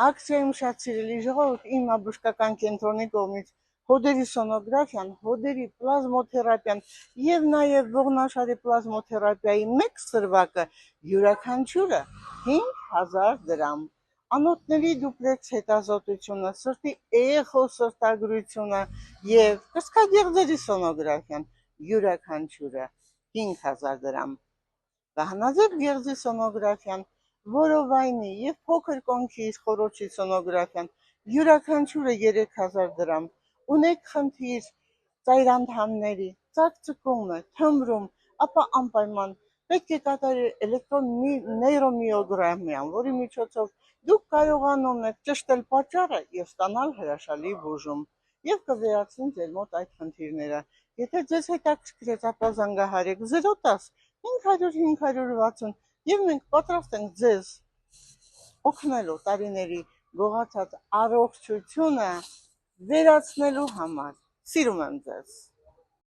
Ակցիայում շատ սիրելի ժողովուրդ, իմ բժշկական կենտրոնի կողմից հոդերի սոնոգրաֆիան, հոդերի պլազմոթերապիան եւ նաեւ ողնաշարի պլազմոթերապիայի մեկ սրվակը յուրաքանչյուրը 5000 դրամ։ Անոթների դուպլեքս հետազոտությունը, սրտի էխո սրտագրությունը եւ կրծքագեղձերի սոնոգրաֆիան յուրաքանչյուրը 5000 դրամ։ Վահանաձև գեղձի սոնոգրաֆիան, որովայնի եւ փոքր կոնքի խորոչի սոնոգրաֆիան յուրաքանչյուրը 3000 դրամ։ Ունեք խնդիր ծայրանդամների, ծակծկումը, թմրում, ապա անպայման պետք է կատարել էլեկտրոնեյրոմիոգրամիան, որի միջոցով դուք կարողանում եք ճշտել պատճառը եւ ստանալ հրաշալի բուժում եւ կվերացնի ձեր մոտ այդ խնդիրները։ Եթե ձեզ հետաքրքրեց, ապա զանգահարեք 010 500 560 եւ մենք պատրաստ ենք ձեզ օգնելու տարիների գողացած առողջությունը վերացնելու համար։ Սիրում եմ ձեզ։